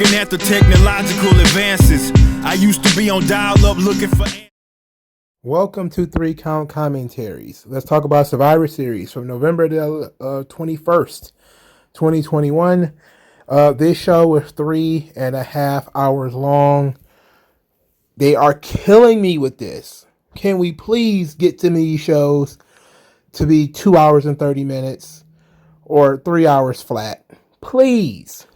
Looking at the technological advances, I used to be on dial-up looking for... Welcome to 3 Count Commentaries. Let's talk about Survivor Series from November the 21st, 2021. This show was 3.5 hours long. They are killing me with this. Can we please get to these shows to be 2 hours and 30 minutes or 3 hours flat? Please.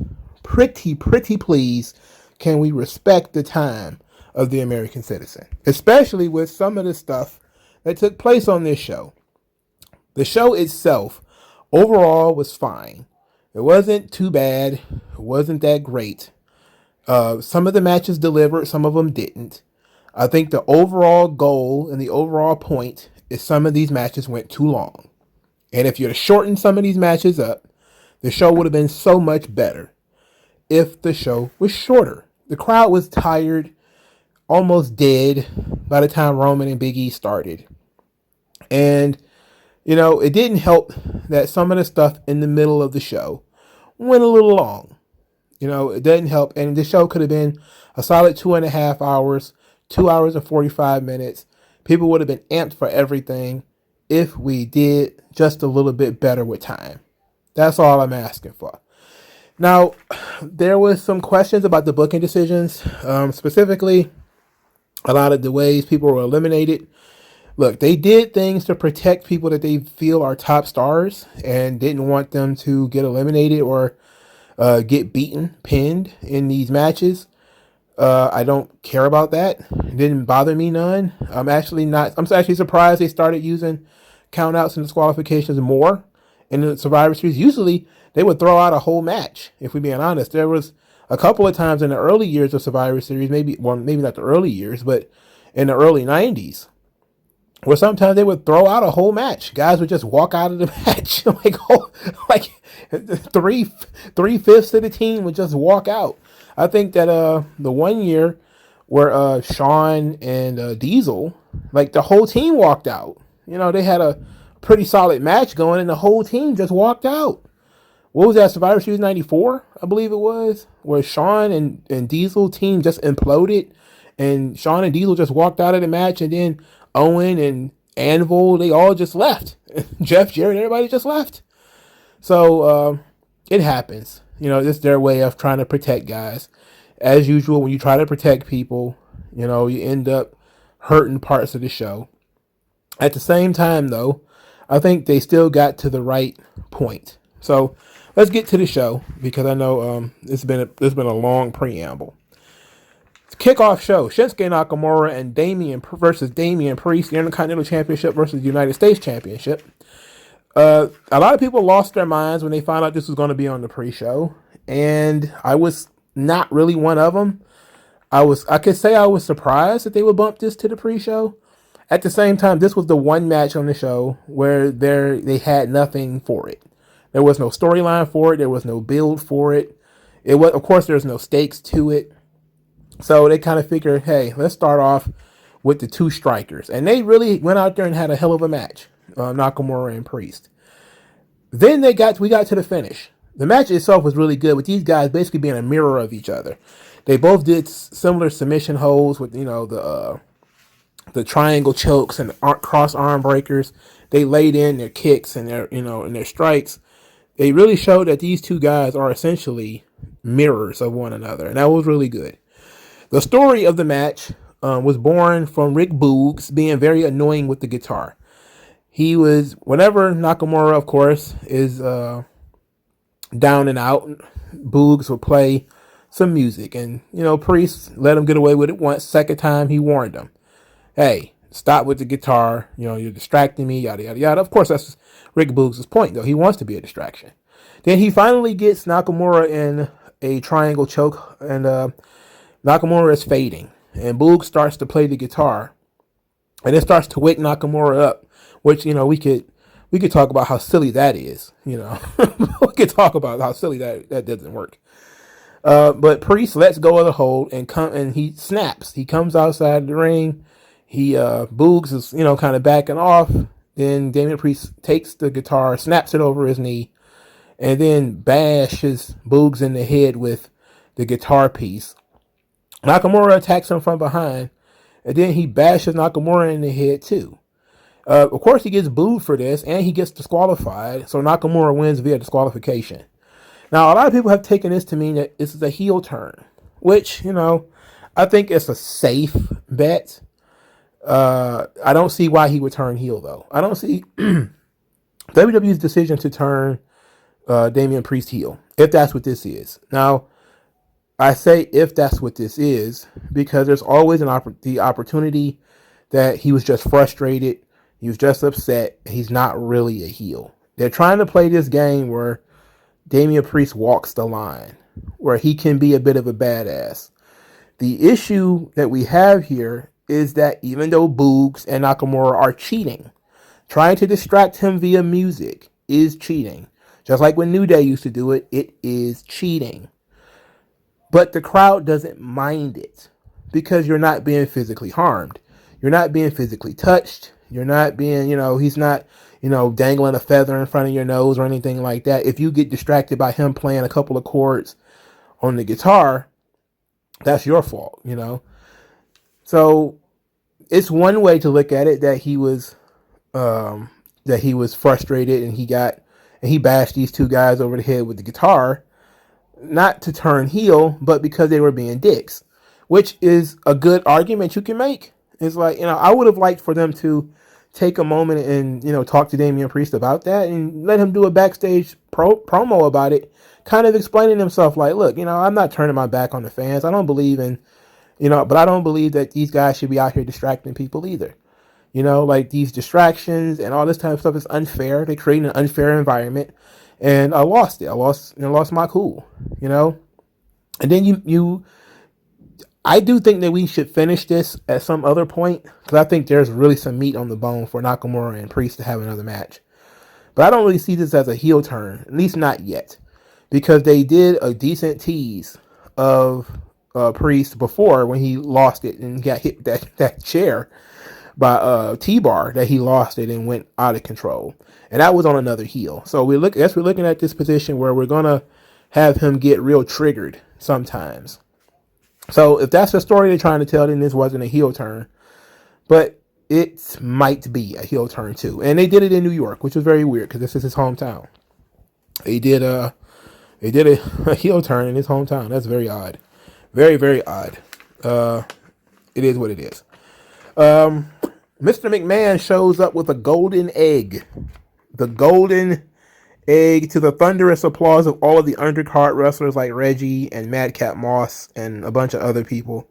Pretty please, can we respect the time of the American citizen? Especially with some of the stuff that took place on this show. The show itself, overall, was fine. It wasn't too bad. It wasn't that great. Some of the matches delivered, some of them didn't. I think the overall goal and the overall point is some of these matches went too long. And if you'd have shortened some of these matches up, the show would have been so much better if the show was shorter. The crowd was tired, almost dead by the time Roman and Big E started. And, it didn't help that some of the stuff in the middle of the show went a little long. It doesn't help. And the show could have been a solid 2.5 hours, 2 hours and 45 minutes. People would have been amped for everything if we did just a little bit better with time. That's all I'm asking for. Now, there was some questions about the booking decisions, specifically a lot of the ways people were eliminated. Look, they did things to protect people that they feel are top stars and didn't want them to get eliminated or get beaten, pinned in these matches. I don't care about that. It didn't bother me none. I'm actually surprised they started using countouts and disqualifications more in the Survivor Series. Usually they would throw out a whole match, if we're being honest. There was a couple of times in the early years of Survivor Series, maybe not the early years, but in the early 90s, where sometimes they would throw out a whole match. Guys would just walk out of the match. like 3/5 of the team would just walk out. I think that the one year where Shawn and Diesel, the whole team walked out. They had a pretty solid match going and the whole team just walked out. What was that, Survivor Series 94, I believe it was, where Shawn and Diesel team just imploded and Shawn and Diesel just walked out of the match, and then Owen and Anvil, they all just left. Jeff Jarrett, everybody just left. So it happens. It's their way of trying to protect guys. As usual, when you try to protect people, you end up hurting parts of the show. At the same time, though, I think they still got to the right point. So let's get to the show, because I know it's been a long preamble. Kickoff show: Shinsuke Nakamura and Damian Priest, the Intercontinental Championship versus the United States Championship. A lot of people lost their minds when they found out this was going to be on the pre-show, and I was not really one of them. I could say I was surprised that they would bump this to the pre-show. At the same time, this was the one match on the show where they had nothing for it. There was no storyline for it. There was no build for it. Of course, there's no stakes to it. So they kind of figured, hey, let's start off with the two strikers. And they really went out there and had a hell of a match, Nakamura and Priest. Then we got to the finish. The match itself was really good, with these guys basically being a mirror of each other. They both did similar submission holds with, the triangle chokes and cross arm breakers. They laid in their kicks and their strikes. They really showed that these two guys are essentially mirrors of one another, and that was really good. The story of the match was born from Rick Boogs being very annoying with the guitar. Whenever Nakamura, of course, is down and out, Boogs would play some music, and Priest let him get away with it once. Second time, he warned him, hey, stop with the guitar, you're distracting me, yada yada yada. Of course, that's Rick Boogs' point, though. He wants to be a distraction. Then he finally gets Nakamura in a triangle choke, and Nakamura is fading, and Boogs starts to play the guitar, and it starts to wake Nakamura up, which we could talk about how silly that is. We could talk about how silly that doesn't work. But Priest lets go of the hold and he snaps. He comes outside the ring. Boogs is, kind of backing off. Then Damian Priest takes the guitar, snaps it over his knee, and then bashes Boogs in the head with the guitar piece. Nakamura attacks him from behind, and then he bashes Nakamura in the head too. Of course, he gets booed for this, and he gets disqualified, so Nakamura wins via disqualification. Now, a lot of people have taken this to mean that this is a heel turn, which, I think it's a safe bet. I don't see why he would turn heel, though. I don't see WWE's decision to turn Damian Priest heel, if that's what this is. Now, I say if that's what this is, because there's always the opportunity that he was just frustrated, he was just upset, he's not really a heel. They're trying to play this game where Damian Priest walks the line, where he can be a bit of a badass. The issue that we have here is that even though Boogs and Nakamura are cheating, trying to distract him via music is cheating. Just like when New Day used to do it, it is cheating. But the crowd doesn't mind it because you're not being physically harmed. You're not being physically touched. You're not being, he's not, dangling a feather in front of your nose or anything like that. If you get distracted by him playing a couple of chords on the guitar, that's your fault, So it's one way to look at it that he was frustrated and he bashed these two guys over the head with the guitar, not to turn heel, but because they were being dicks, which is a good argument you can make. It's like, I would have liked for them to take a moment and, talk to Damian Priest about that and let him do a backstage promo about it, kind of explaining himself like, look, I'm not turning my back on the fans. I don't believe in, but I don't believe that these guys should be out here distracting people either. Like these distractions and all this type of stuff is unfair. They create an unfair environment. And I lost it. I lost my cool, And then I do think that we should finish this at some other point because I think there's really some meat on the bone for Nakamura and Priest to have another match. But I don't really see this as a heel turn, at least not yet, because they did a decent tease of Priest before when he lost it and got hit that chair by T-Bar, that he lost it and went out of control. And that was on another heel. So we're looking at this position where we're going to have him get real triggered sometimes. So if that's the story they're trying to tell, then this wasn't a heel turn. But it might be a heel turn too. And they did it in New York, which was very weird because this is his hometown. They did a heel turn in his hometown. That's very odd. Very, very odd. It is what it is. Mr. McMahon shows up with a golden egg. The golden egg, to the thunderous applause of all of the undercard wrestlers like Reggie and Madcap Moss and a bunch of other people.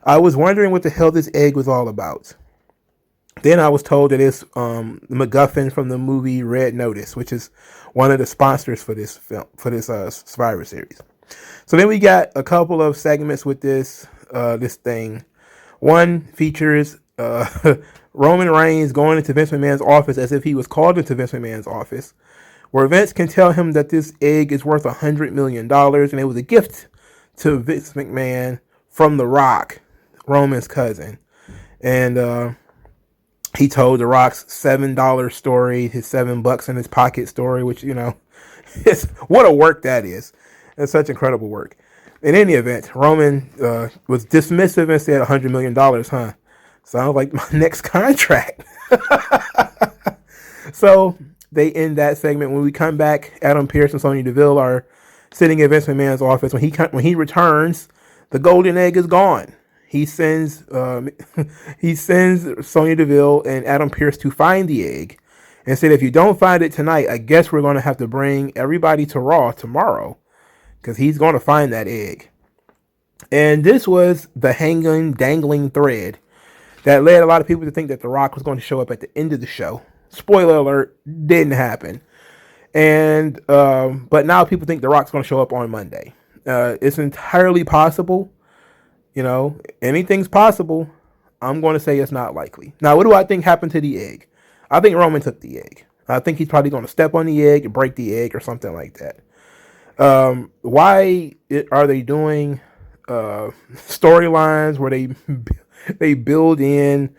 I was wondering what the hell this egg was all about. Then I was told that it's MacGuffin from the movie Red Notice, which is one of the sponsors for this film, for this Survivor Series. So then we got a couple of segments with this thing. One features Roman Reigns going into Vince McMahon's office as if he was called into Vince McMahon's office, where Vince can tell him that this egg is worth $100 million, and it was a gift to Vince McMahon from The Rock, Roman's cousin. And he told The Rock's $7 story, his $7 in his pocket story, which, it's, what a work that is. It's such incredible work. In any event, Roman was dismissive and said $100 million, huh? Sounds like my next contract. So they end that segment. When we come back, Adam Pearce and Sonya Deville are sitting in Vince McMahon's office. When he returns, the golden egg is gone. He sends Sonya Deville and Adam Pearce to find the egg and said, if you don't find it tonight, I guess we're going to have to bring everybody to Raw tomorrow because he's going to find that egg. And this was the dangling thread that led a lot of people to think that The Rock was going to show up at the end of the show. Spoiler alert, didn't happen. And but now people think The Rock's going to show up on Monday. It's entirely possible. Anything's possible. I'm going to say it's not likely. Now, what do I think happened to the egg? I think Roman took the egg. I think he's probably going to step on the egg and break the egg or something like that. Why are they doing storylines where they build in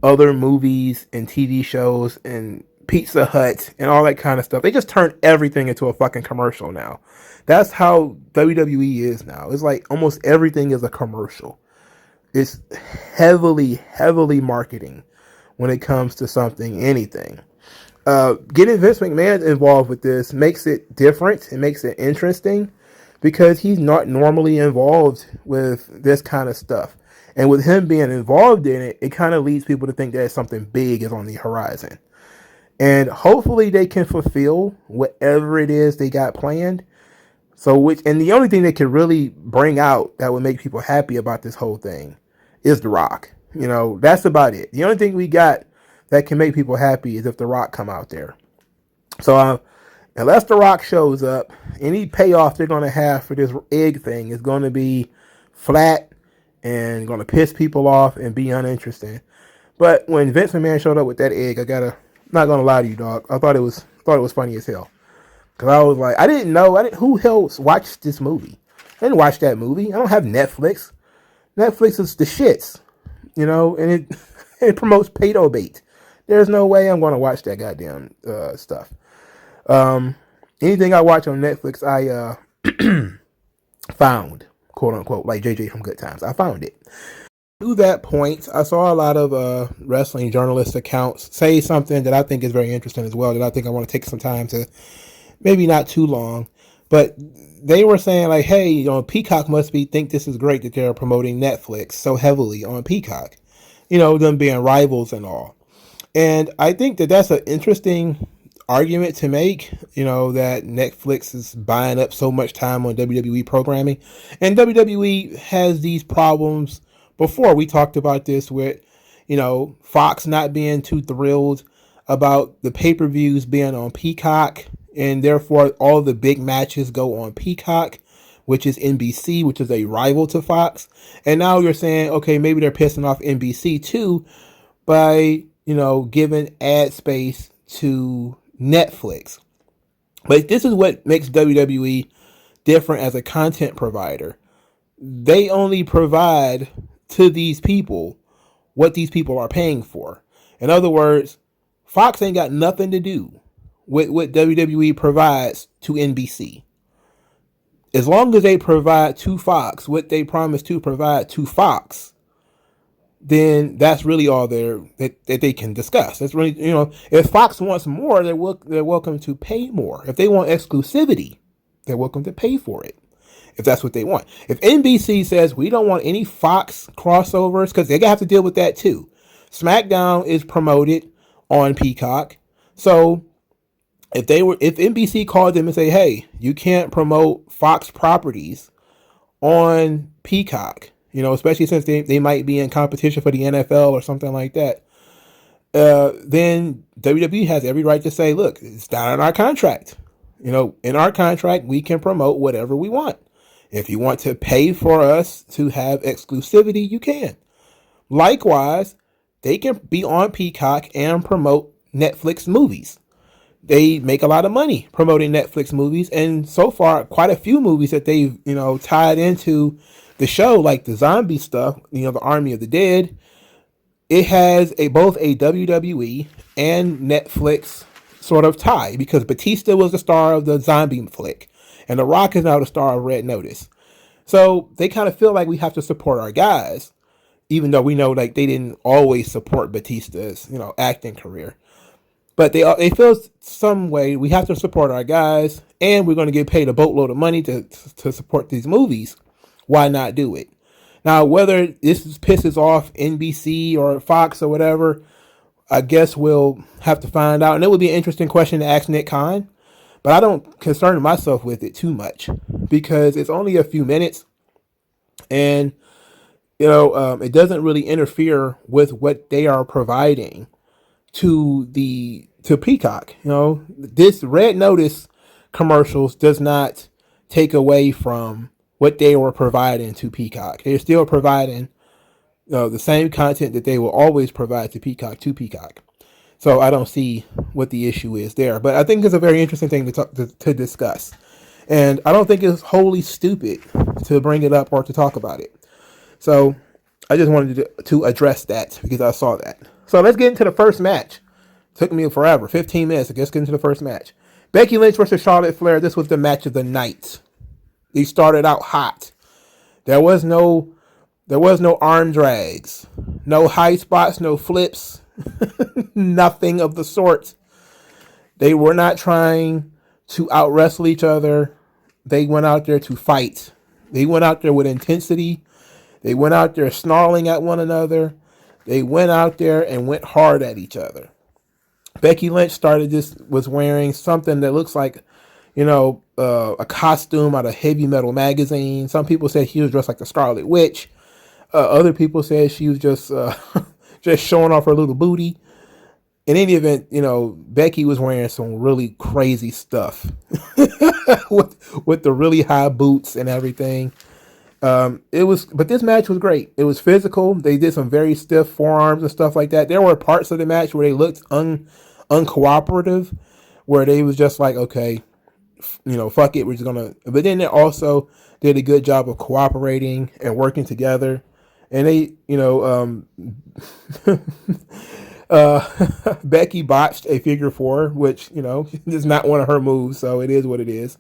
other movies and TV shows and Pizza Hut and all that kind of stuff. They just turn everything into a fucking commercial now. That's how WWE is now. It's like almost everything is a commercial. It's heavily, heavily marketing when it comes to something, anything. Getting Vince McMahon involved with this makes it different. It makes it interesting because he's not normally involved with this kind of stuff. And with him being involved in it, it kind of leads people to think that something big is on the horizon. And hopefully they can fulfill whatever it is they got planned. And the only thing they can really bring out that would make people happy about this whole thing is The Rock. That's about it. The only thing we got that can make people happy is if The Rock come out there. So unless The Rock shows up, any payoff they're going to have for this egg thing is going to be flat and going to piss people off and be uninteresting. But when Vince McMahon showed up with that egg, not going to lie to you, dog, I thought it was funny as hell. Because I was like, I didn't know, who else watched this movie? I didn't watch that movie. I don't have Netflix. Netflix is the shits, and it promotes pedo bait. There's no way I'm going to watch that goddamn stuff. Anything I watch on Netflix, I found, quote unquote, like JJ from Good Times. I found it. To that point, I saw a lot of wrestling journalist accounts say something that I think is very interesting as well, that I think I want to take some time to, maybe not too long, but they were saying like, hey, Peacock must think this is great that they're promoting Netflix so heavily on Peacock, them being rivals and all. And I think that that's an interesting argument to make, that Netflix is buying up so much time on WWE programming. And WWE has these problems before. We talked about this with, Fox not being too thrilled about the pay-per-views being on Peacock, and therefore all the big matches go on Peacock, which is NBC, which is a rival to Fox. And now you're saying, okay, maybe they're pissing off NBC too by, giving ad space to Netflix. But this is what makes WWE different as a content provider. They only provide to these people what these people are paying for. In other words, Fox ain't got nothing to do with what WWE provides to NBC. As long as they provide to Fox what they promise to provide to Fox, then that's really all that they can discuss. That's really, if Fox wants more, they're welcome to pay more. If they want exclusivity, they're welcome to pay for it, if that's what they want. If NBC says we don't want any Fox crossovers, because they're going to have to deal with that too. SmackDown is promoted on Peacock. So if NBC called them and say, hey, you can't promote Fox properties on Peacock, especially since they might be in competition for the NFL or something like that, then WWE has every right to say, look, it's down in our contract. In our contract, we can promote whatever we want. If you want to pay for us to have exclusivity, you can. Likewise, they can be on Peacock and promote Netflix movies. They make a lot of money promoting Netflix movies, and so far, quite a few movies that they've, tied into the show, like the zombie stuff, the Army of the Dead, it has both a WWE and Netflix sort of tie, because Batista was the star of the zombie flick, and The Rock is now the star of Red Notice. So they kind of feel like we have to support our guys, even though we know like they didn't always support Batista's, acting career. But they feel some way we have to support our guys, and we're going to get paid a boatload of money to support these movies. Why not do it? Now, whether this pisses off NBC or Fox or whatever, I guess we'll have to find out. And it would be an interesting question to ask Nick Khan, but I don't concern myself with it too much because it's only a few minutes, and it doesn't really interfere with what they are providing to Peacock. This Red Notice commercials does not take away from what they were providing to Peacock. They're still providing the same content that they will always provide to Peacock. So I don't see what the issue is there. But I think it's a very interesting thing to discuss. And I don't think it's wholly stupid to bring it up or to talk about it. So I just wanted to address that because I saw that. So let's get into the first match. Took me forever, 15 minutes to get into the first match. Becky Lynch versus Charlotte Flair. This was the match of the night. They started out hot. There was no arm drags, no high spots, no flips, nothing of the sort. They were not trying to out wrestle each other. They went out there to fight. They went out there with intensity. They went out there snarling at one another. They went out there and went hard at each other. Becky Lynch was wearing something that looks like, a costume out of Heavy Metal magazine. Some people said she was dressed like the Scarlet Witch. Other people said she was just just showing off her little booty. In any event, Becky was wearing some really crazy stuff with the really high boots and everything. But this match was great. It was physical. They did some very stiff forearms and stuff like that. There were parts of the match where they looked uncooperative, where they was just like, okay, fuck it, we're just gonna. But then they also did a good job of cooperating and working together. And they, Becky botched a figure four, which, is not one of her moves, so it is what it is.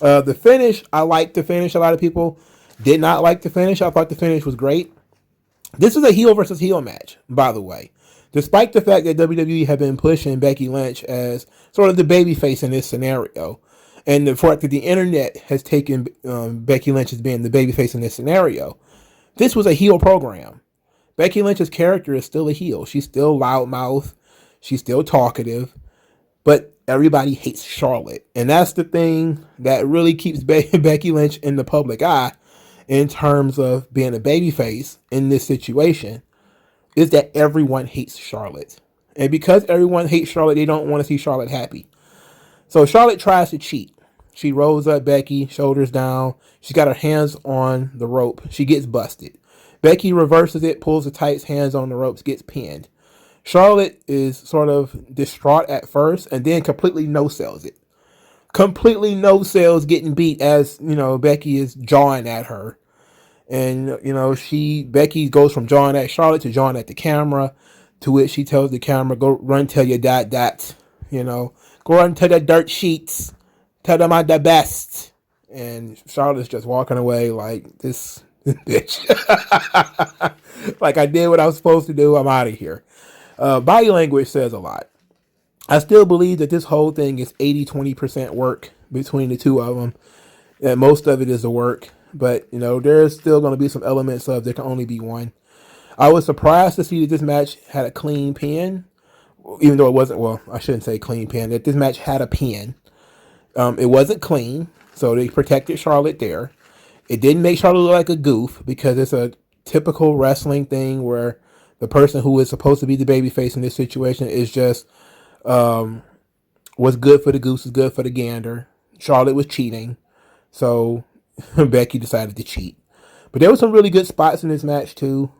The finish, I liked the finish. A lot of people did not like the finish. I thought the finish was great. This is a heel versus heel match, by the way. Despite the fact that WWE have been pushing Becky Lynch as sort of the babyface in this scenario, and the fact that the internet has taken Becky Lynch as being the babyface in this scenario, this was a heel program. Becky Lynch's character is still a heel. She's still loudmouth. She's still talkative. But everybody hates Charlotte. And that's the thing that really keeps Becky Lynch in the public eye in terms of being a babyface in this situation, is that everyone hates Charlotte. And because everyone hates Charlotte, they don't want to see Charlotte happy. So Charlotte tries to cheat. She rolls up Becky, shoulders down. She's got her hands on the rope. She gets busted. Becky reverses it, pulls the tights, hands on the ropes, gets pinned. Charlotte is sort of distraught at first and then completely no-sells it. Completely no-sells getting beat as, Becky is jawing at her. And, Becky goes from jawing at Charlotte to jawing at the camera, to which she tells the camera, go run tell your dad that, go run to the dirt sheets. Tell them I'm the best. And Charlotte's just walking away like, this bitch. Like, I did what I was supposed to do. I'm out of here. Body language says a lot. I still believe that this whole thing is 80-20% work between the two of them. And most of it is the work. But, there's still going to be some elements of there can only be one. I was surprised to see that this match had a clean pin. Even though it wasn't, well, I shouldn't say clean pin. That this match had a pin. It wasn't clean, so they protected Charlotte there. It didn't make Charlotte look like a goof, because it's a typical wrestling thing where the person who is supposed to be the babyface in this situation is just what's good for the goose is good for the gander. Charlotte was cheating, so Becky decided to cheat. But there were some really good spots in this match too.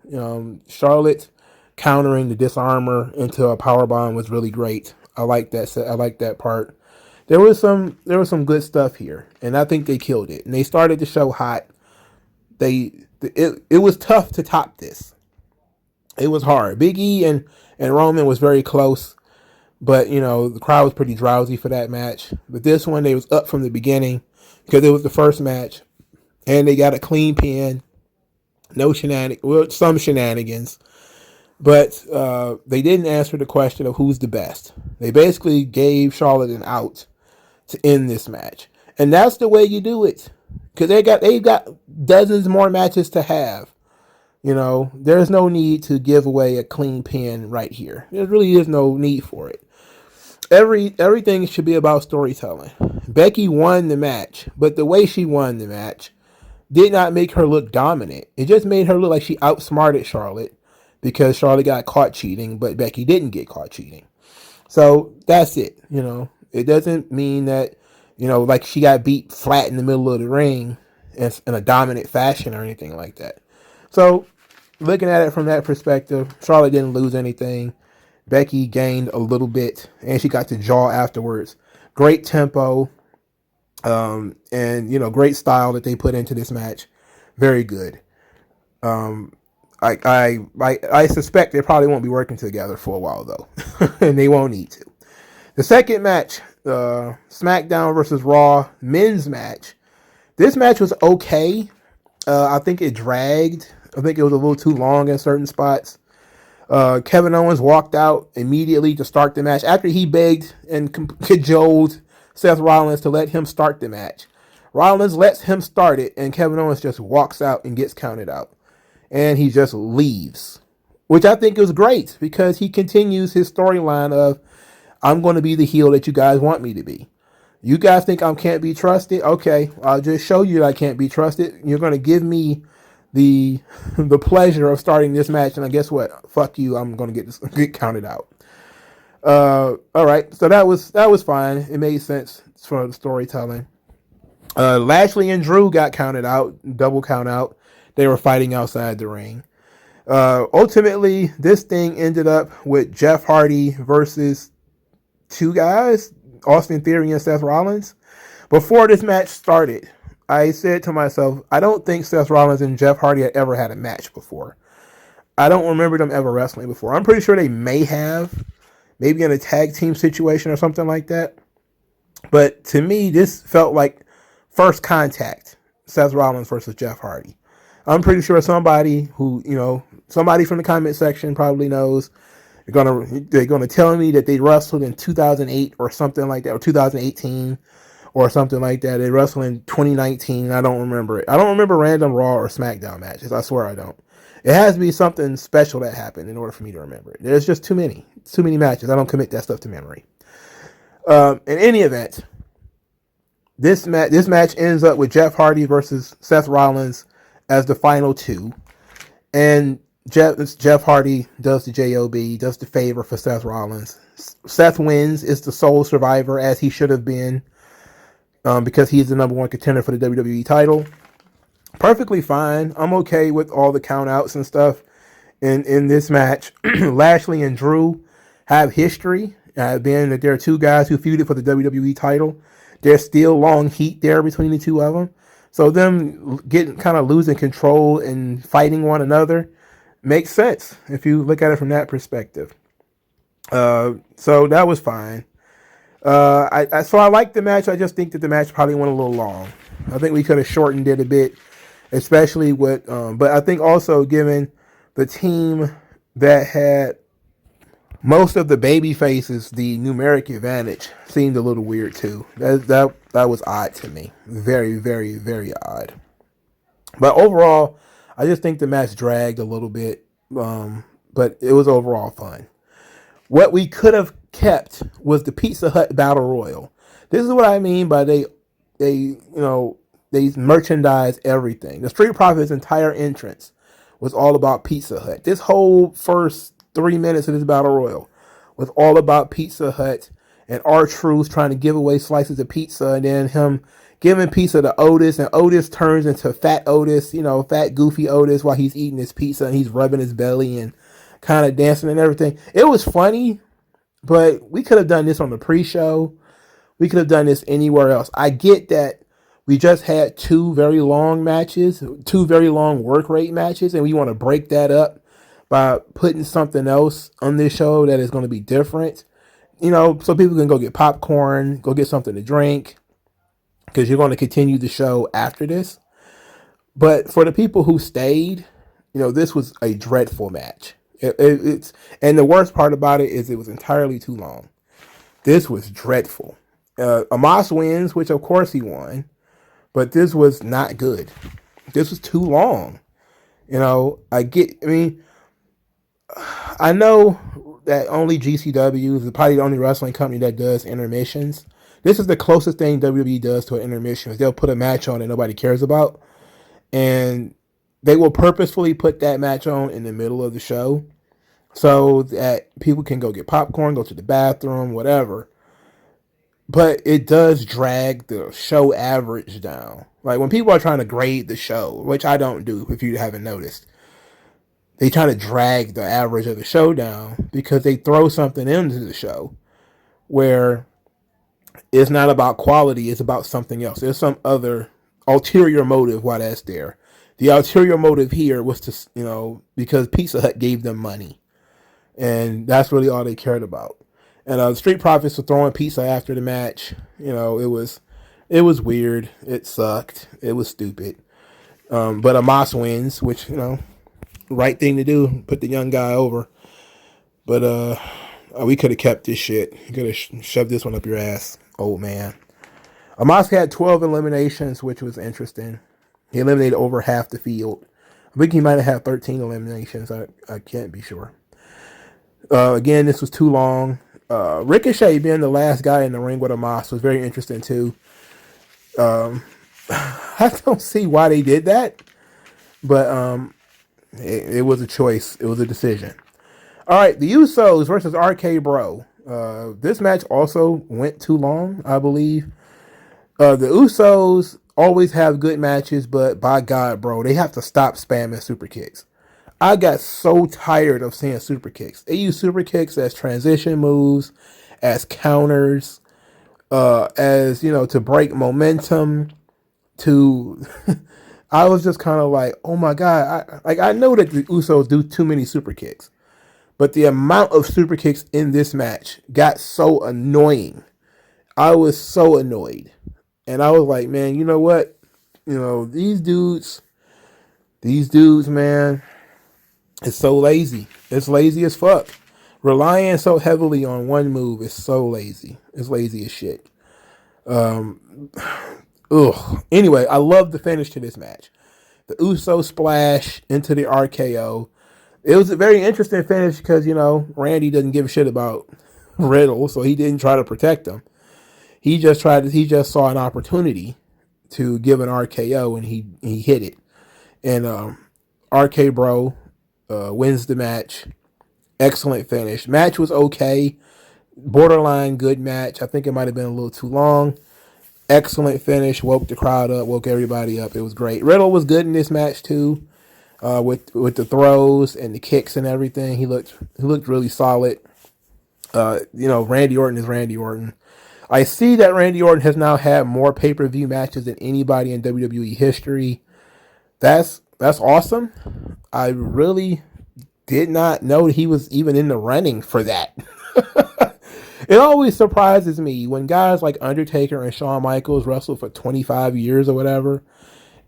Charlotte countering the disarmer into a powerbomb was really great. I like that. I like that part. There was some good stuff here, and I think they killed it. And they started the show hot. It was tough to top this. It was hard. Big E and Roman was very close, but the crowd was pretty drowsy for that match. But this one, they was up from the beginning because it was the first match, and they got a clean pin. No shenanigans. Well, some shenanigans. But they didn't answer the question of who's the best. They basically gave Charlotte an out to end this match. And that's the way you do it. Because they've got dozens more matches to have. There's no need to give away a clean pin right here. There really is no need for it. Everything should be about storytelling. Becky won the match, but the way she won the match did not make her look dominant. It just made her look like she outsmarted Charlotte, because Charlotte got caught cheating, but Becky didn't get caught cheating. So that's it. It doesn't mean that, like she got beat flat in the middle of the ring in a dominant fashion or anything like that. So looking at it from that perspective, Charlotte didn't lose anything. Becky gained a little bit, and she got to jaw afterwards. Great tempo, and great style that they put into this match. Very good. I suspect they probably won't be working together for a while though, and they won't need to. The second match, SmackDown versus Raw men's match. This match was okay. I think it dragged. I think it was a little too long in certain spots. Kevin Owens walked out immediately to start the match after he begged and cajoled Seth Rollins to let him start the match. Rollins lets him start it, and Kevin Owens just walks out and gets counted out. And he just leaves, which I think is great because he continues his storyline of, I'm going to be the heel that you guys want me to be. You guys think I can't be trusted? Okay, I'll just show you that I can't be trusted. You're going to give me the pleasure of starting this match, and guess what? Fuck you. I'm going to get counted out. All right, so that was fine. It made sense for the storytelling. Lashley and Drew got counted out, double count out. They were fighting outside the ring. Ultimately, this thing ended up with Jeff Hardy versus two guys, Austin Theory and Seth Rollins. Before this match started, I said to myself, I don't think Seth Rollins and Jeff Hardy had ever had a match before. I don't remember them ever wrestling before. I'm pretty sure they may have, maybe in a tag team situation or something like that. But to me, this felt like first contact, Seth Rollins versus Jeff Hardy. I'm pretty sure somebody who, somebody from the comment section probably knows. They're gonna tell me that they wrestled in 2008 or something like that, or 2018 or something like that. They wrestled in 2019. I don't remember it. I don't remember random Raw or SmackDown matches. I swear I don't. It has to be something special that happened in order for me to remember it. There's just too many matches. I don't commit that stuff to memory. In any event, this match ends up with Jeff Hardy versus Seth Rollins as the final two, and Jeff Hardy does the JOB, does the favor for Seth Rollins. Seth wins, is the sole survivor, as he should have been, because he's the number one contender for the WWE title. Perfectly fine. I'm okay with all the countouts and stuff in this match. Lashley and Drew have history, being that there are two guys who feuded for the WWE title. There's still long heat there between the two of them. So them getting kind of losing control and fighting one another makes sense if you look at it from that perspective. So that was fine. So I liked the match. I just think that the match probably went a little long. I think we could have shortened it a bit, especially with. But I think also given the team that had most of the baby faces, the numeric advantage seemed a little weird too. That was odd to me. Very, very, very odd. But overall, I just think the match dragged a little bit, but it was overall fun. What we could have kept was the Pizza Hut Battle Royal. This is what I mean by they merchandise everything. The Street Profits' entire entrance was all about Pizza Hut. This whole first 3 minutes of this Battle Royal was all about Pizza Hut and R-Truth trying to give away slices of pizza, and then him giving pizza to Otis, and Otis turns into Fat Otis, fat goofy Otis, while he's eating his pizza and he's rubbing his belly and kind of dancing and everything. It was funny, but we could have done this on the pre-show. We could have done this anywhere else. I get that we just had two very long matches, two very long work rate matches, and we want to break that up by putting something else on this show that is going to be different. So people can go get popcorn, go get something to drink, because you're going to continue the show after this. But for the people who stayed, this was a dreadful match. And the worst part about it is it was entirely too long. This was dreadful. Amos wins, which of course he won, but this was not good. This was too long. I know that only GCW is probably the only wrestling company that does intermissions. This is the closest thing WWE does to an intermission. Is they'll put a match on that nobody cares about, and they will purposefully put that match on in the middle of the show so that people can go get popcorn, go to the bathroom, whatever. But it does drag the show average down. Like when people are trying to grade the show, which I don't do if you haven't noticed, they try to drag the average of the show down because they throw something into the show where it's not about quality, it's about something else. There's some other ulterior motive why that's there. The ulterior motive here was to, because Pizza Hut gave them money, and that's really all they cared about. And the Street Profits were throwing pizza after the match. It was weird. It sucked. It was stupid. But Amos wins, which right thing to do. Put the young guy over. But we could have kept this shit. You could have shoved this one up your ass, old man. Amos had 12 eliminations, which was interesting. He eliminated over half the field. I think he might have had 13 eliminations. I can't be sure. Again, this was too long. Ricochet being the last guy in the ring with Amos was very interesting too. I don't see why they did that, but it was a choice. It was a decision. All right, the Usos versus RK Bro. This match also went too long, I believe. The Usos always have good matches, but by God, bro, they have to stop spamming super kicks. I got so tired of seeing super kicks. They use super kicks as transition moves, as counters, as to break momentum. I was just kind of like, oh my God, I know that the Usos do too many super kicks, but the amount of super kicks in this match got so annoying. I was so annoyed, and I was like, man, you know what? These dudes, man. It's so lazy. It's lazy as fuck. Relying so heavily on one move is so lazy. It's lazy as shit. Anyway, I love the finish to this match. The Uso splash into the RKO. It was a very interesting finish because, Randy doesn't give a shit about Riddle, so he didn't try to protect him. He just saw an opportunity to give an RKO, and he hit it. And RK Bro wins the match. Excellent finish. Match was okay. Borderline good match. I think it might have been a little too long. Excellent finish. Woke the crowd up. Woke everybody up. It was great. Riddle was good in this match too, with the throws and the kicks and everything. He looked really solid. Randy Orton is Randy Orton. I see that Randy Orton has now had more pay-per-view matches than anybody in WWE history. That's awesome. I really did not know he was even in the running for that. It always surprises me when guys like Undertaker and Shawn Michaels wrestled for 25 years or whatever,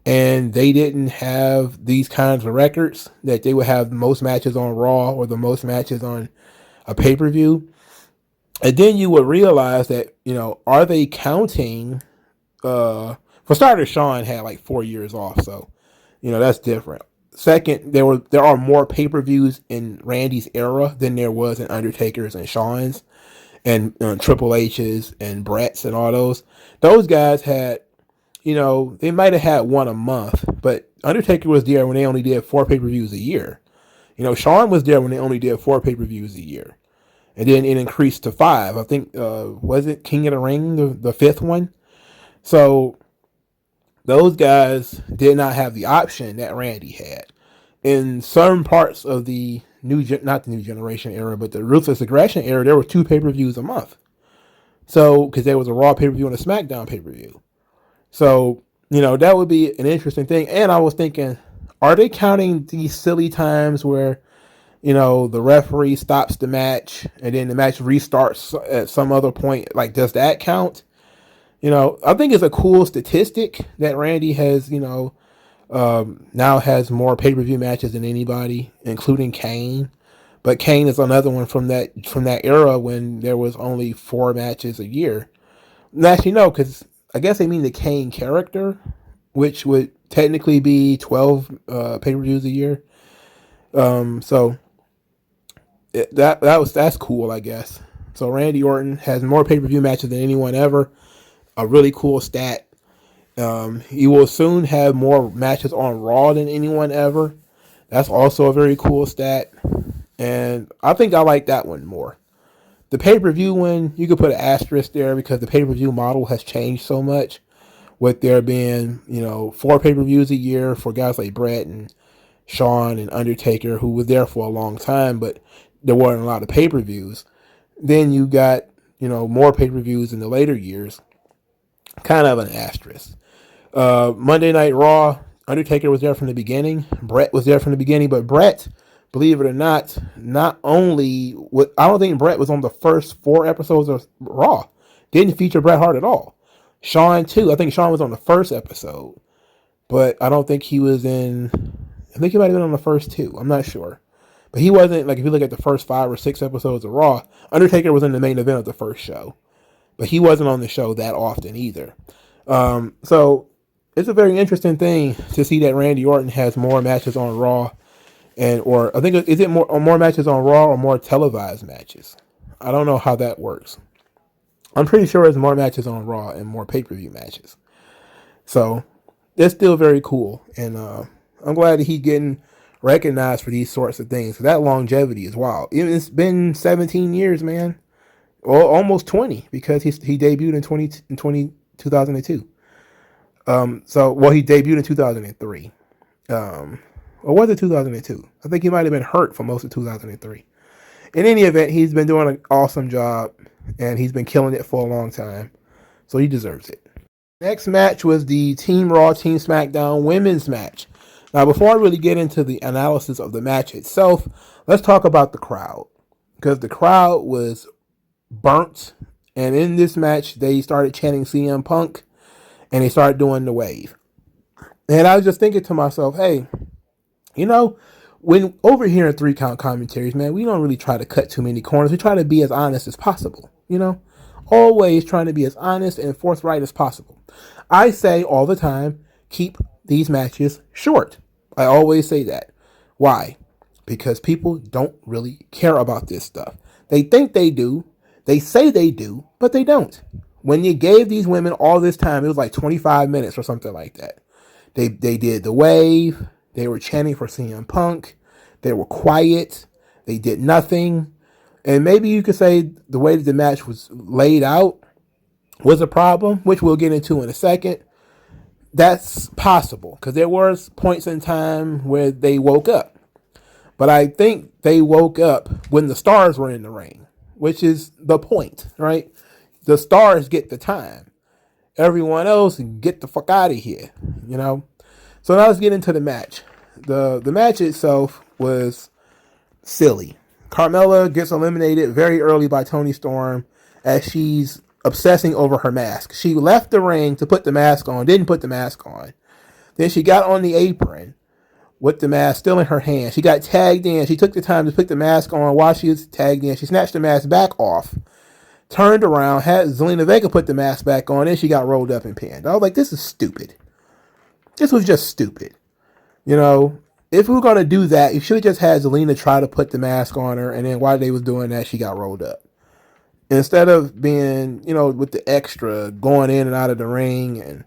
and they didn't have these kinds of records, that they would have the most matches on Raw or the most matches on a pay-per-view. And then you would realize that, are they counting, for starters, Shawn had like 4 years off, so, that's different. Second, there are more pay-per-views in Randy's era than there was in Undertaker's and Shawn's and Triple H's and Brett's and all those. Those guys had, they might have had one a month, but Undertaker was there when they only did 4 pay-per-views a year. Shawn was there when they only did 4 pay-per-views a year. And then it increased to 5. I think, was it King of the Ring, the 5th one? So those guys did not have the option that Randy had. In certain parts of the not the New Generation era, but the Ruthless Aggression era, there were 2 pay-per-views a month. So, because there was a Raw pay-per-view and a SmackDown pay-per-view. So, that would be an interesting thing. And I was thinking, are they counting these silly times where, the referee stops the match and then the match restarts at some other point? Like, does that count? I think it's a cool statistic that Randy has, now has more pay-per-view matches than anybody, including Kane. But Kane is another one from that era when there was only 4 matches a year. And actually, no, because I guess they mean the Kane character, which would technically be 12 pay-per-views a year. So that's cool, I guess. So Randy Orton has more pay-per-view matches than anyone ever. A really cool stat. He will soon have more matches on Raw than anyone ever. That's also a very cool stat. And I think I like that one more. The pay-per-view one, you could put an asterisk there because the pay-per-view model has changed so much. With there being, 4 pay-per-views a year for guys like Brett and Shawn and Undertaker, who was there for a long time, but there weren't a lot of pay-per-views. Then you got, more pay-per-views in the later years. Kind of an asterisk. Monday Night Raw, Undertaker was there from the beginning. Brett was there from the beginning, but Brett, believe it or not, I don't think Brett was on the first 4 episodes of Raw. Didn't feature Bret Hart at all. Shawn too. I think Shawn was on the first episode, but I don't think he was in. I think he might have been on the first 2. I'm not sure, but he wasn't. Like if you look at the first 5 or 6 episodes of Raw, Undertaker was in the main event of the first show, but he wasn't on the show that often either. So it's a very interesting thing to see that Randy Orton has more matches on Raw, or I think is it more matches on Raw or more televised matches? I don't know how that works. I'm pretty sure it's more matches on Raw and more pay-per-view matches. So it's still very cool, and I'm glad that he's getting recognized for these sorts of things. So that longevity is wild. It's been 17 years, man. Well, almost 20 because he debuted in 2002. He debuted in 2003. Or was it 2002? I think he might have been hurt for most of 2003. In any event, he's been doing an awesome job, and he's been killing it for a long time, so he deserves it. Next match was the Team Raw, Team SmackDown women's match. Now, before I really get into the analysis of the match itself, let's talk about the crowd, because the crowd was burnt, and in this match, they started chanting CM Punk, and they started doing the wave. And I was just thinking to myself, hey, when over here in 3 Count Commentaries, man, we don't really try to cut too many corners. We try to be as honest as possible, always trying to be as honest and forthright as possible. I say all the time, keep these matches short. I always say that. Why? Because people don't really care about this stuff. They think they do. They say they do, but they don't. When you gave these women all this time, it was like 25 minutes or something like that. They did the wave. They were chanting for CM Punk. They were quiet. They did nothing. And maybe you could say the way that the match was laid out was a problem, which we'll get into in a second. That's possible because there were points in time where they woke up. But I think they woke up when the stars were in the ring, which is the point, right? The stars get the time. Everyone else get the fuck out of here, So now let's get into the match. The match itself was silly. Carmella gets eliminated very early by Toni Storm as she's obsessing over her mask. She left the ring to put the mask on, didn't put the mask on. Then she got on the apron with the mask still in her hand. She got tagged in. She took the time to put the mask on while she was tagged in. She snatched the mask back off, turned around, had Zelina Vega put the mask back on, and she got rolled up and pinned. I was like, this is stupid. This was just stupid. If we were going to do that, you should have just had Zelina try to put the mask on her, and then while they was doing that, she got rolled up. Instead of being, with the extra going in and out of the ring and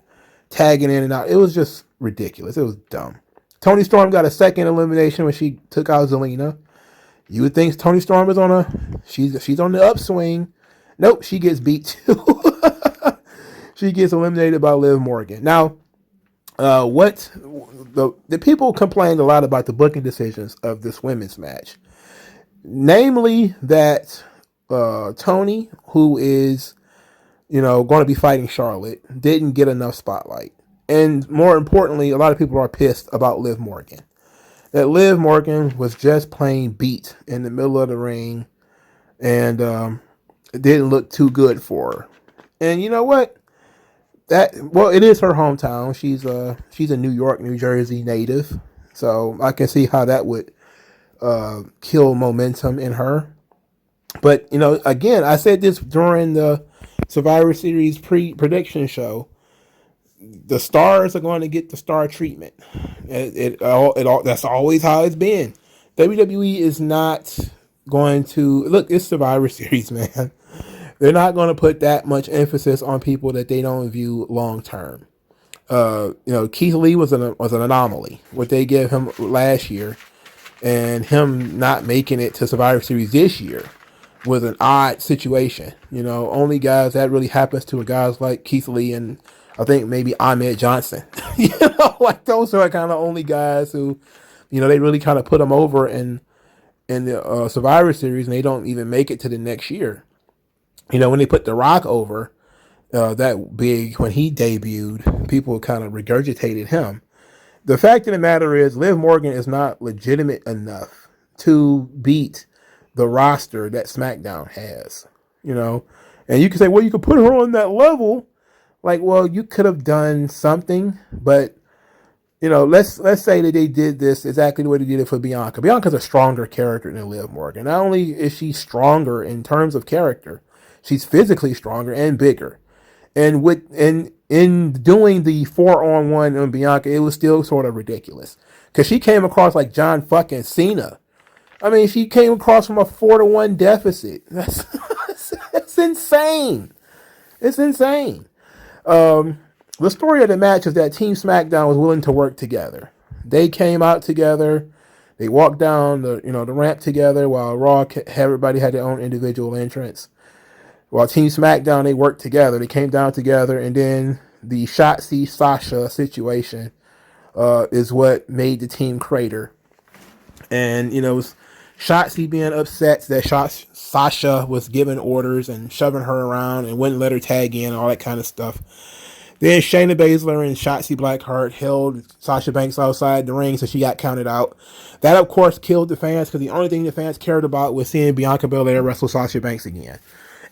tagging in and out, it was just ridiculous. It was dumb. Toni Storm got a second elimination when she took out Zelina. You would think Toni Storm is she's on the upswing. Nope, she gets beat too. She gets eliminated by Liv Morgan. Now, the people complained a lot about the booking decisions of this women's match. Namely that Toni, who is, going to be fighting Charlotte, didn't get enough spotlight. And more importantly, a lot of people are pissed about Liv Morgan. That Liv Morgan was just plain beat in the middle of the ring, and it didn't look too good for her. And you know what? It is her hometown. She's a New York, New Jersey native, so I can see how that would kill momentum in her. But again, I said this during the Survivor Series pre-prediction show. The stars are going to get the star treatment. That's always how it's been. WWE is not going to look. It's Survivor Series, man. They're not going to put that much emphasis on people that they don't view long term. Keith Lee was an anomaly. What they gave him last year, and him not making it to Survivor Series this year was an odd situation. Only guys that really happens to are guys like Keith Lee and I think maybe Ahmed Johnson. Like those are kind of only guys who, they really kind of put them over in the Survivor Series, and they don't even make it to the next year. When they put The Rock over that big when he debuted, people kind of regurgitated him. the fact of the matter is, Liv Morgan is not legitimate enough to beat the roster that SmackDown has. You know, and you can say, well, you could put her on that level. Like, well, you could have done something, but you know, let's say that they did this exactly the way they did it for Bianca. Bianca's a stronger character than Liv Morgan. Not only is she stronger in terms of character, she's physically stronger and bigger. And in doing the 4-on-1 on Bianca, it was still sort of ridiculous because she came across like John fucking Cena. I mean, she came across from a 4-1 deficit. That's insane. It's insane. The story of the match is that Team SmackDown was willing to work together. They came out together. They walked down the ramp together while Raw, everybody had their own individual entrance. While Team SmackDown, they worked together. They came down together, and then the Shotzi Sasha situation is what made the team crater. And it was Shotzi being upset that Sasha was giving orders and shoving her around and wouldn't let her tag in and all that kind of stuff. Then Shayna Baszler and Shotzi Blackheart held Sasha Banks outside the ring, so she got counted out. That, of course, killed the fans because the only thing the fans cared about was seeing Bianca Belair wrestle Sasha Banks again.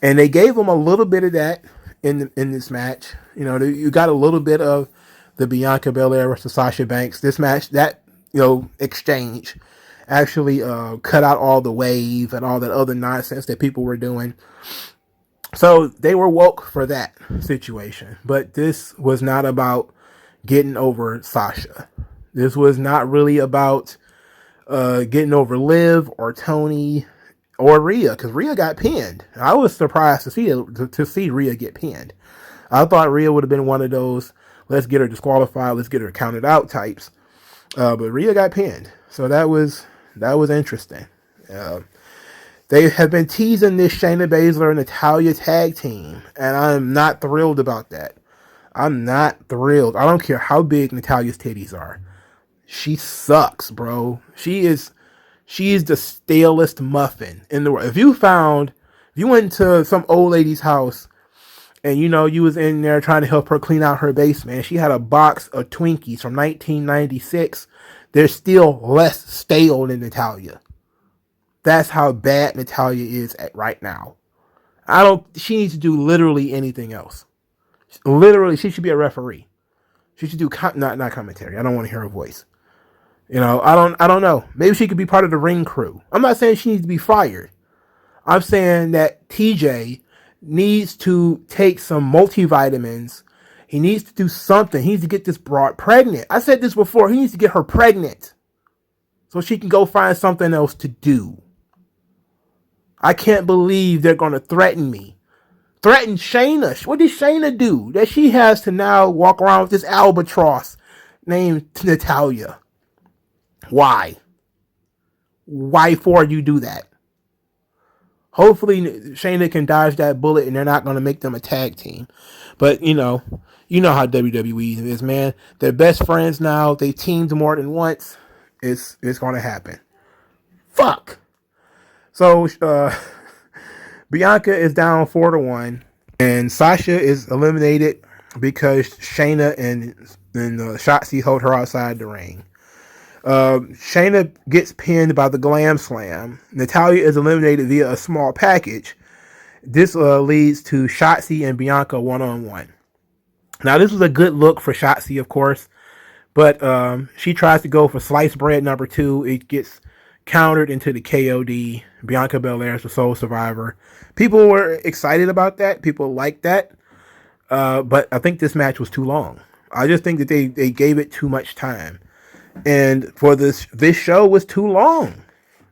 And they gave them a little bit of that in this match. You got a little bit of the Bianca Belair versus Sasha Banks. This match, that exchange, actually cut out all the wave and all that other nonsense that people were doing. So they were woke for that situation. But this was not about getting over Sasha. This was not really about getting over Liv or Tony or Rhea, because Rhea got pinned. I was surprised to see Rhea get pinned. I thought Rhea would have been one of those, let's get her disqualified, let's get her counted out types. But Rhea got pinned. So that was interesting. They have been teasing this Shayna Baszler and Natalya tag team, and I'm not thrilled about that. I'm not thrilled. I don't care how big Natalya's titties are. She sucks, bro. She is the stalest muffin in the world. If you went to some old lady's house and you was in there trying to help her clean out her basement, and she had a box of Twinkies from 1996, they're still less stale than Natalya. That's how bad Natalya is right now. She needs to do literally anything else. Literally, she should be a referee. She should do not commentary. I don't want to hear her voice. I don't know. Maybe she could be part of the ring crew. I'm not saying she needs to be fired. I'm saying that TJ needs to take some multivitamins. He needs to do something. He needs to get this broad pregnant. I said this before. He needs to get her pregnant so she can go find something else to do. I can't believe they're going to threaten me. Threaten Shayna. What did Shayna do that she has to now walk around with this albatross named Natalya? Why? Why for you do that? Hopefully Shayna can dodge that bullet and they're not going to make them a tag team. But you know how WWE is, man. They're best friends now. They teamed more than once. It's going to happen. Fuck. So Bianca is down 4-1, and Sasha is eliminated because Shayna and Shotzi hold her outside the ring. Shayna gets pinned by the Glam Slam. Natalya is eliminated via a small package. This leads to Shotzi and Bianca 1-on-1. Now, this was a good look for Shotzi, of course, but she tries to go for sliced bread number 2. It gets countered into the KOD. Bianca Belair is the sole survivor. People were excited about that. People liked that. But I think this match was too long. I just think that they gave it too much time. And for this show was too long.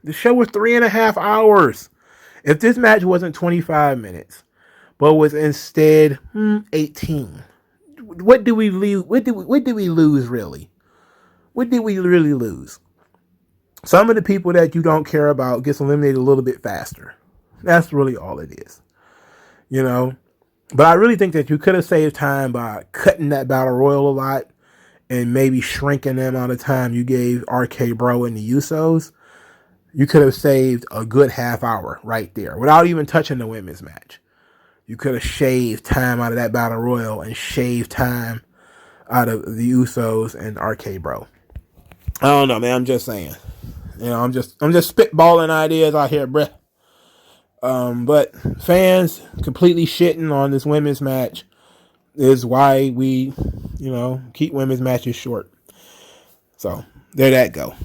The show was 3.5 hours. If this match wasn't 25 minutes, but was instead 18, what did we lose? What did we lose really? What did we really lose? Some of the people that you don't care about gets eliminated a little bit faster. That's really all it is. But I really think that you could have saved time by cutting that battle royal a lot and maybe shrinking the amount of time you gave RK Bro and the Usos. You could have saved a good half hour right there without even touching the women's match. You could have shaved time out of that battle royal and shaved time out of the Usos and RK Bro. I don't know, man. I'm just saying. I'm just spitballing ideas out here, bruh. But fans completely shitting on this women's match is why we, keep women's matches short. So there that go.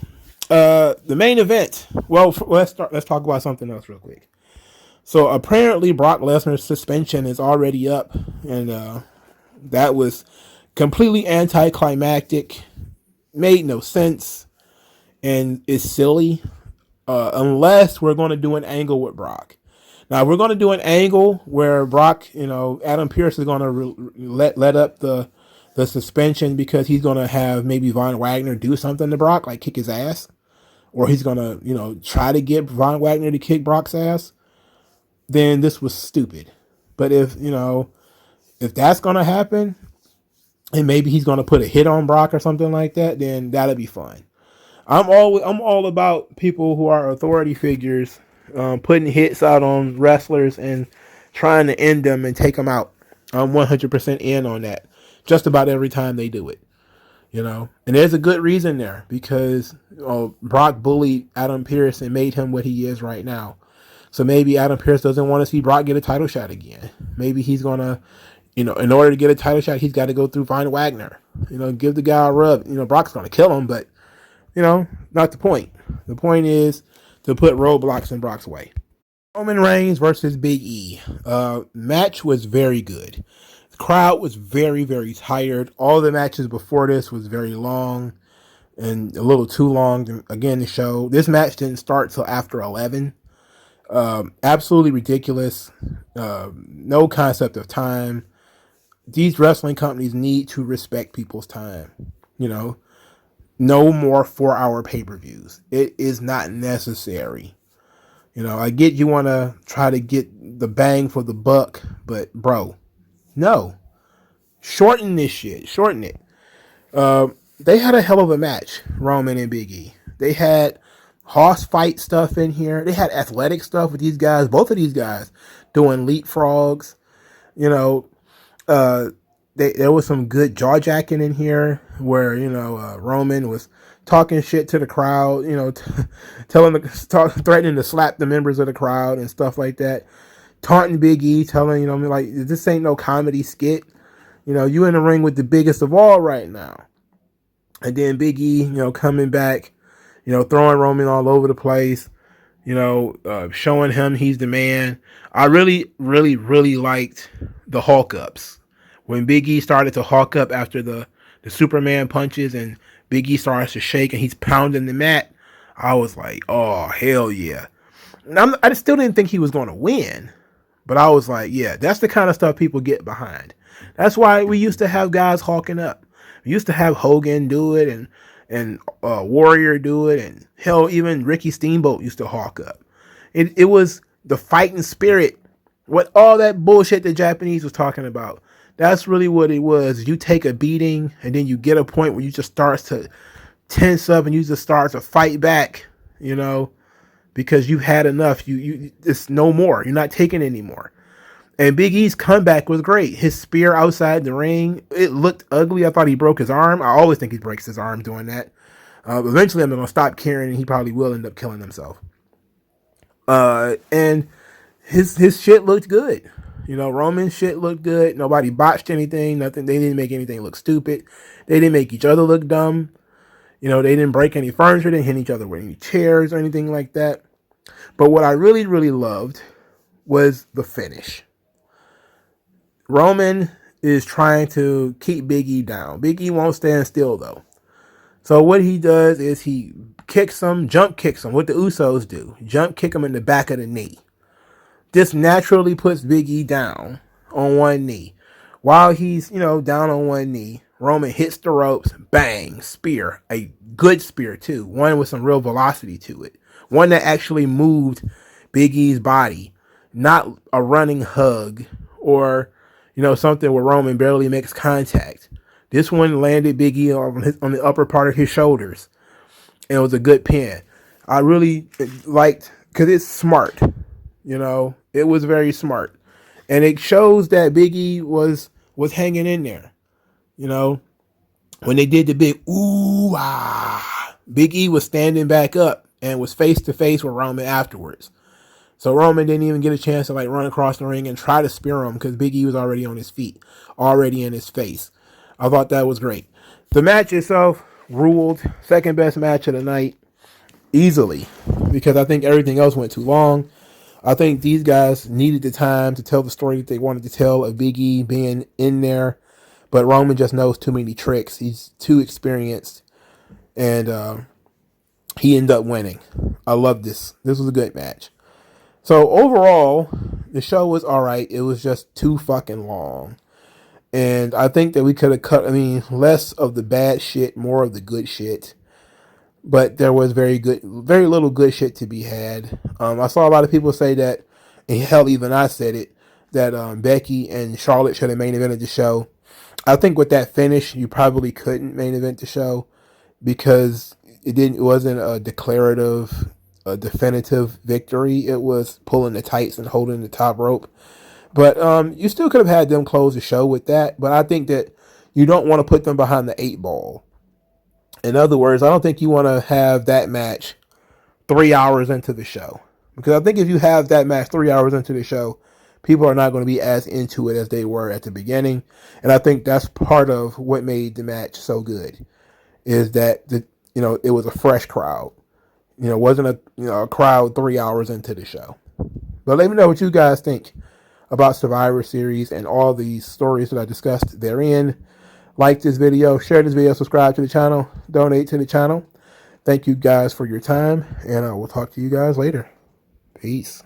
The main event. Well, let's talk about something else real quick. So apparently Brock Lesnar's suspension is already up, and that was completely anticlimactic, made no sense, and is silly. Unless we're going to do an angle with Brock. Now we're going to do an angle where Brock, Adam Pearce is going to let up the suspension because he's going to have maybe Von Wagner do something to Brock, like kick his ass, or he's going to try to get Von Wagner to kick Brock's ass. Then this was stupid. But if that's going to happen, and maybe he's going to put a hit on Brock or something like that, then that'll be fun. I'm all about people who are authority figures putting hits out on wrestlers and trying to end them and take them out. I'm 100% in on that. Just about every time they do it, and there's a good reason there because Brock bullied Adam Pearce and made him what he is right now. So maybe Adam Pearce doesn't want to see Brock get a title shot again. Maybe he's gonna, in order to get a title shot, he's got to go through Von Wagner. Give the guy a rub. Brock's gonna kill him, but not the point. The point is to put roadblocks in Brock's way. Roman Reigns versus Big E. Match was very good. The crowd was very, very tired. All the matches before this was very long and a little too long. Again, the show. This match didn't start till after 11. Absolutely ridiculous. No concept of time. These wrestling companies need to respect people's time. No more 4-hour pay-per-views. It is not necessary. I get you want to try to get the bang for the buck, but bro, no. Shorten this shit. Shorten it. They had a hell of a match, Roman and Big E. They had horse fight stuff in here. They had athletic stuff with these guys. Both of these guys doing leapfrogs. There was some good jaw jacking in here where Roman was talking shit to the crowd, threatening to slap the members of the crowd and stuff like that, taunting Big E, telling like this ain't no comedy skit, you in the ring with the biggest of all right now, and then Big E, coming back, throwing Roman all over the place, showing him he's the man. I really, really, really liked the Hulk ups. When Big E started to hawk up after the Superman punches and Big E starts to shake and he's pounding the mat, I was like, oh, hell yeah. And I still didn't think he was going to win, but I was like, yeah, that's the kind of stuff people get behind. That's why we used to have guys hawking up. We used to have Hogan do it and Warrior do it, and hell, even Ricky Steamboat used to hawk up. It was the fighting spirit, what all that bullshit the Japanese was talking about. That's really what it was. You take a beating and then you get a point where you just start to tense up and you just start to fight back, because you had enough. You it's no more. You're not taking anymore. And Big E's comeback was great. His spear outside the ring, it looked ugly. I thought he broke his arm. I always think he breaks his arm doing that. Eventually I'm going to stop caring and he probably will end up killing himself. And his shit looked good. Roman's shit looked good. Nobody botched anything. Nothing. They didn't make anything look stupid. They didn't make each other look dumb. They didn't break any furniture. They didn't hit each other with any chairs or anything like that. But what I really, really loved was the finish. Roman is trying to keep Big E down. Big E won't stand still, though. So what he does is he kicks him, jump kicks him, what the Usos do. Jump kick him in the back of the knee. This naturally puts Big E down on one knee. While he's, down on one knee, Roman hits the ropes, bang, spear. A good spear, too. One with some real velocity to it. One that actually moved Big E's body. Not a running hug or, something where Roman barely makes contact. This one landed Big E on the upper part of his shoulders. And it was a good pin. I really liked, because it's smart. It was very smart. And it shows that Big E was hanging in there. When they did the big ooh ah, Big E was standing back up and was face to face with Roman afterwards. So Roman didn't even get a chance to like run across the ring and try to spear him because Big E was already on his feet, already in his face. I thought that was great. The match itself ruled. Second best match of the night, easily, because I think everything else went too long. I think these guys needed the time to tell the story that they wanted to tell of Big E being in there, but Roman just knows too many tricks. He's too experienced, and he ended up winning. I love this. This was a good match. So overall, the show was all right. It was just too fucking long. And I think that we could have cut, less of the bad shit, more of the good shit. But there was very little good shit to be had. I saw a lot of people say that, and hell, even I said it, that Becky and Charlotte should have main evented the show. I think with that finish, you probably couldn't main event the show because it wasn't a declarative, a definitive victory. It was pulling the tights and holding the top rope. But you still could have had them close the show with that. But I think that you don't want to put them behind the 8 ball. In other words, I don't think you want to have that match 3 hours into the show. Because I think if you have that match 3 hours into the show, people are not going to be as into it as they were at the beginning. And I think that's part of what made the match so good. Is that it was a fresh crowd. It wasn't a crowd 3 hours into the show. But let me know what you guys think about Survivor Series and all these stories that I discussed therein. Like this video, share this video, subscribe to the channel, donate to the channel. Thank you guys for your time, and I will talk to you guys later. Peace.